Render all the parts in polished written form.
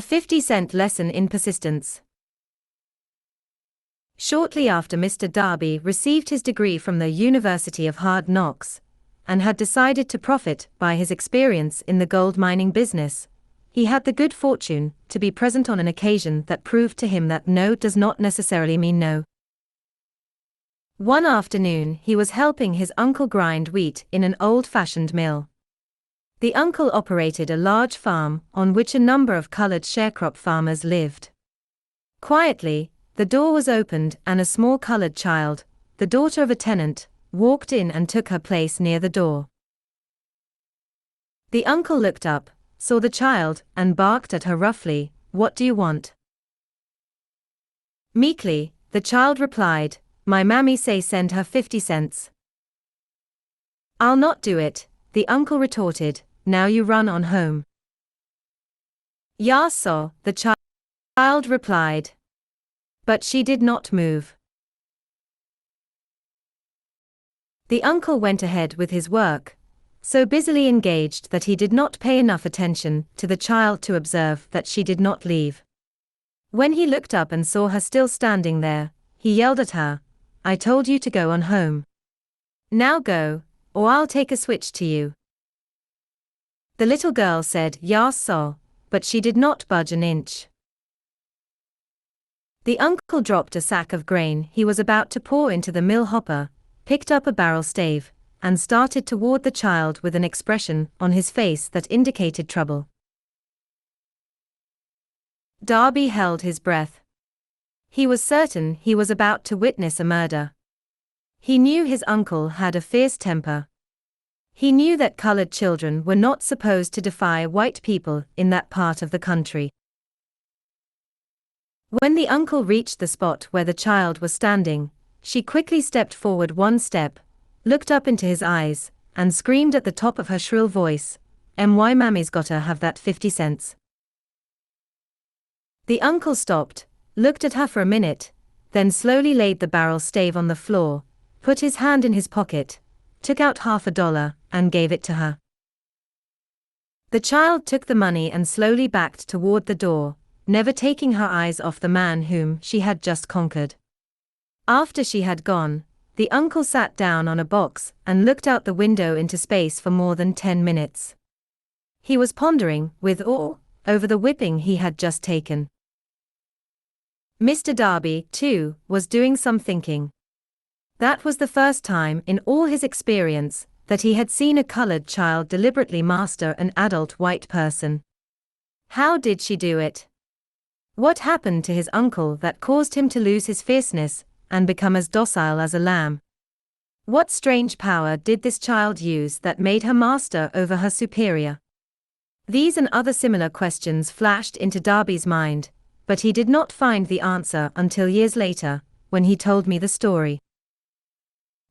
50-cent lesson in persistence. Shortly after Mr. Darby received his degree from the University of Hard Knocks, and had decided to profit by his experience in the gold mining business, he had the good fortune to be present on an occasion that proved to him that no does not necessarily mean no. One afternoon he was helping his uncle grind wheat in an old-fashioned mill. The uncle operated a large farm on which a number of colored sharecrop farmers lived. Quietly, the door was opened and a small colored child, the daughter of a tenant, walked in and took her place near the door. The uncle looked up, saw the child, and barked at her roughly, "What do you want?" Meekly, the child replied, "My mammy say send her 50 cents. "I'll not do it," the uncle retorted, "now you run on home." "Ya saw," the child replied. But she did not move. The uncle went ahead with his work, so busily engaged that he did not pay enough attention to the child to observe that she did not leave. When he looked up and saw her still standing there, he yelled at her, "I told you to go on home. Now go, or I'll take a switch to you." The little girl said, "Ya saw," but she did not budge an inch. The uncle dropped a sack of grain he was about to pour into the mill hopper, picked up a barrel stave, and started toward the child with an expression on his face that indicated trouble. Darby held his breath. He was certain he was about to witness a murder. He knew his uncle had a fierce temper. He knew that colored children were not supposed to defy white people in that part of the country. When the uncle reached the spot where the child was standing, she quickly stepped forward one step, looked up into his eyes, and screamed at the top of her shrill voice, "My mammy's gotta have that 50 cents. The uncle stopped, looked at her for a minute, then slowly laid the barrel stave on the floor, put his hand in his pocket, took out $50 and gave it to her. The child took the money and slowly backed toward the door, never taking her eyes off the man whom she had just conquered. After she had gone, the uncle sat down on a box and looked out the window into space for more than 10 minutes. He was pondering, with awe, over the whipping he had just taken. Mr. Darby, too, was doing some thinking. That was the first time in all his experience that he had seen a colored child deliberately master an adult white person. How did she do it? What happened to his uncle that caused him to lose his fierceness and become as docile as a lamb? What strange power did this child use that made her master over her superior? These and other similar questions flashed into Darby's mind, but he did not find the answer until years later, when he told me the story.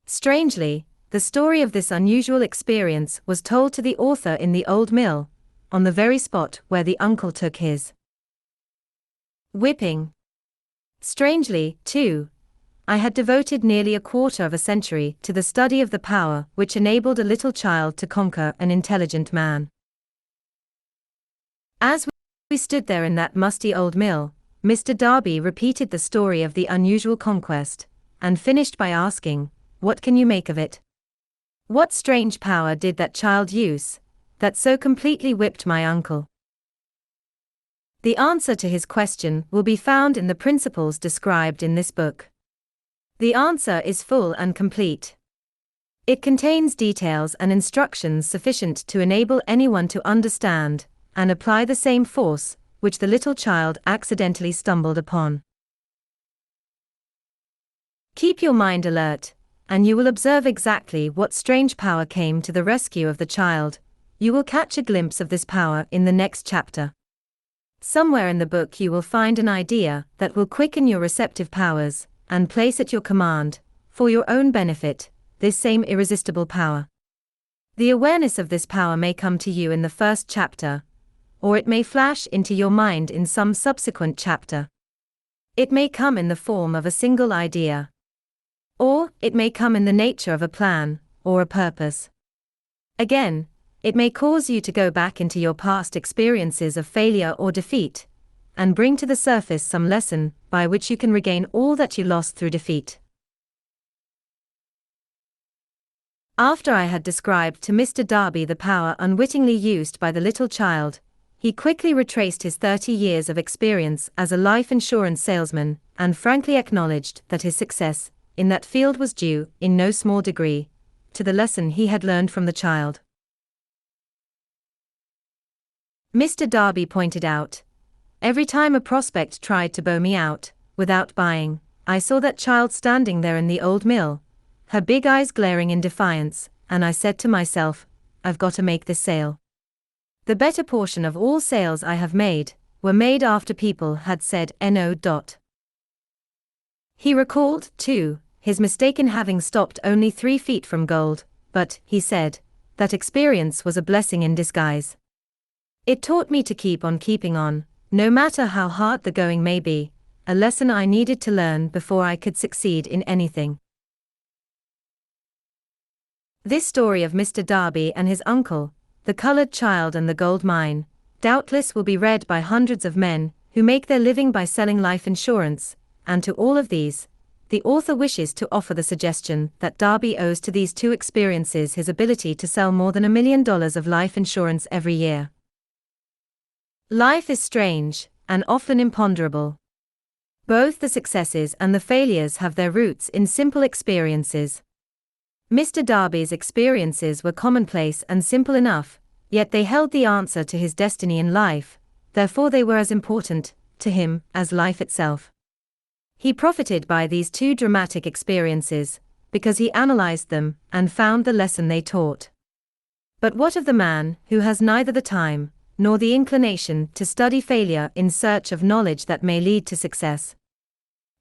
Strangely, the story of this unusual experience was told to the author in the old mill, on the very spot where the uncle took his whipping. Strangely, too, I had devoted nearly a quarter of a century to the study of the power which enabled a little child to conquer an intelligent man. As we stood there in that musty old mill, Mr. Darby repeated the story of the unusual conquest, and finished by asking, "What can you make of it? What strange power did that child use, that so completely whipped my uncle?" The answer to his question will be found in the principles described in this book. The answer is full and complete. It contains details and instructions sufficient to enable anyone to understand and apply the same force which the little child accidentally stumbled upon. Keep your mind alert, and you will observe exactly what strange power came to the rescue of the child. You will catch a glimpse of this power in the next chapter. Somewhere in the book you will find an idea that will quicken your receptive powers and place at your command, for your own benefit, this same irresistible power. The awareness of this power may come to you in the first chapter, or it may flash into your mind in some subsequent chapter. It may come in the form of a single idea, or it may come in the nature of a plan or a purpose. Again, it may cause you to go back into your past experiences of failure or defeat, and bring to the surface some lesson by which you can regain all that you lost through defeat. After I had described to Mr. Darby the power unwittingly used by the little child, he quickly retraced his 30 years of experience as a life insurance salesman, and frankly acknowledged that his success in that field was due, in no small degree, to the lesson he had learned from the child. Mr. Darby pointed out, "Every time a prospect tried to bow me out, without buying, I saw that child standing there in the old mill, her big eyes glaring in defiance, and I said to myself, I've got to make this sale." The better portion of all sales I have made were made after people had said no. He recalled, too, his mistake in having stopped only 3 feet from gold, but, he said, that experience was a blessing in disguise. It taught me to keep on keeping on, no matter how hard the going may be, a lesson I needed to learn before I could succeed in anything. This story of Mr. Darby and his uncle, the colored child and the gold mine, doubtless will be read by hundreds of men who make their living by selling life insurance, and to all of these, the author wishes to offer the suggestion that Darby owes to these 2 experiences his ability to sell more than $1 million of life insurance every year. Life is strange, and often imponderable. Both the successes and the failures have their roots in simple experiences. Mr. Darby's experiences were commonplace and simple enough, yet they held the answer to his destiny in life, therefore they were as important to him as life itself. He profited by these 2 dramatic experiences, because he analyzed them and found the lesson they taught. But what of the man who has neither the time nor the inclination to study failure in search of knowledge that may lead to success?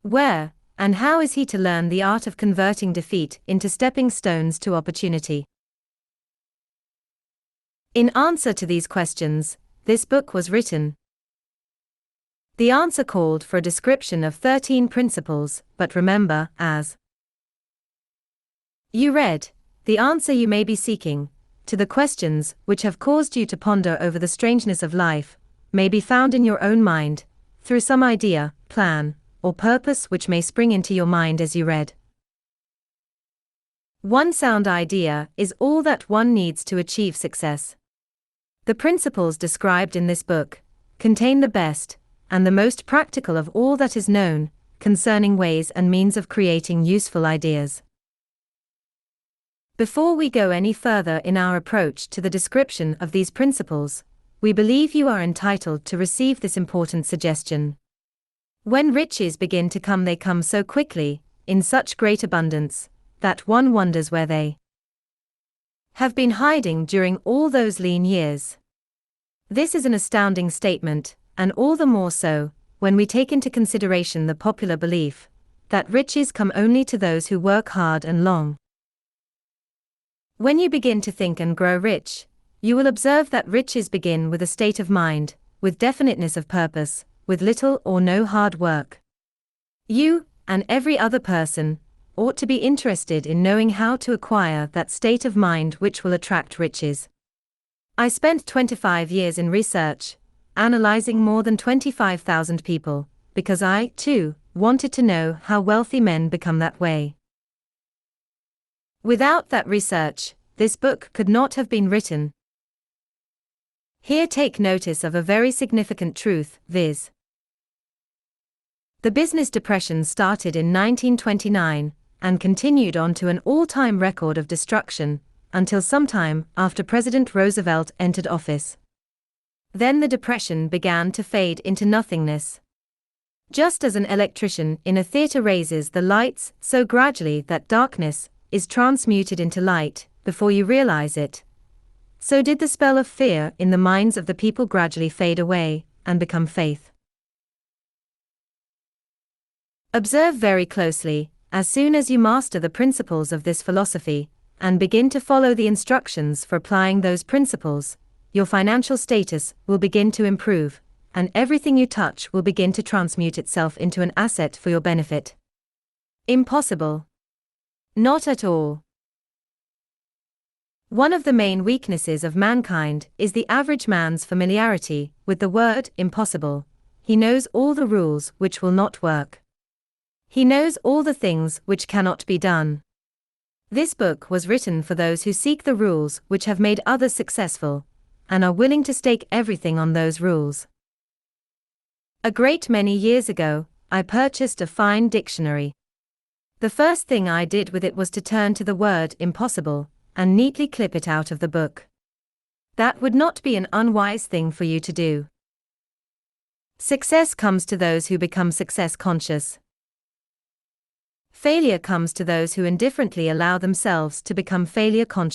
Where and how is he to learn the art of converting defeat into stepping stones to opportunity? In answer to these questions, this book was written. The answer called for a description of 13 principles, but remember, as you read, the answer you may be seeking to the questions which have caused you to ponder over the strangeness of life may be found in your own mind, through some idea, plan, or purpose which may spring into your mind as you read. One sound idea is all that one needs to achieve success. The principles described in this book contain the best and the most practical of all that is known concerning ways and means of creating useful ideas. Before we go any further in our approach to the description of these principles, we believe you are entitled to receive this important suggestion. When riches begin to come, they come so quickly, in such great abundance, that one wonders where they have been hiding during all those lean years. This is an astounding statement, and all the more so, when we take into consideration the popular belief that riches come only to those who work hard and long. When you begin to think and grow rich, you will observe that riches begin with a state of mind, with definiteness of purpose, with little or no hard work. You, and every other person, ought to be interested in knowing how to acquire that state of mind which will attract riches. I spent 25 years in research, analyzing more than 25,000 people, because I, too, wanted to know how wealthy men become that way. Without that research, this book could not have been written. Here take notice of a very significant truth, viz. The business depression started in 1929, and continued on to an all-time record of destruction, until sometime after President Roosevelt entered office. Then the depression began to fade into nothingness. Just as an electrician in a theater raises the lights so gradually that darkness is transmuted into light before you realize it, so did the spell of fear in the minds of the people gradually fade away and become faith. Observe very closely, as soon as you master the principles of this philosophy, and begin to follow the instructions for applying those principles, your financial status will begin to improve, and everything you touch will begin to transmute itself into an asset for your benefit. Impossible? Not at all. One of the main weaknesses of mankind is the average man's familiarity with the word impossible. He knows all the rules which will not work. He knows all the things which cannot be done. This book was written for those who seek the rules which have made others successful, and are willing to stake everything on those rules. A great many years ago, I purchased a fine dictionary. The first thing I did with it was to turn to the word impossible, and neatly clip it out of the book. That would not be an unwise thing for you to do. Success comes to those who become success conscious. Failure comes to those who indifferently allow themselves to become failure conscious.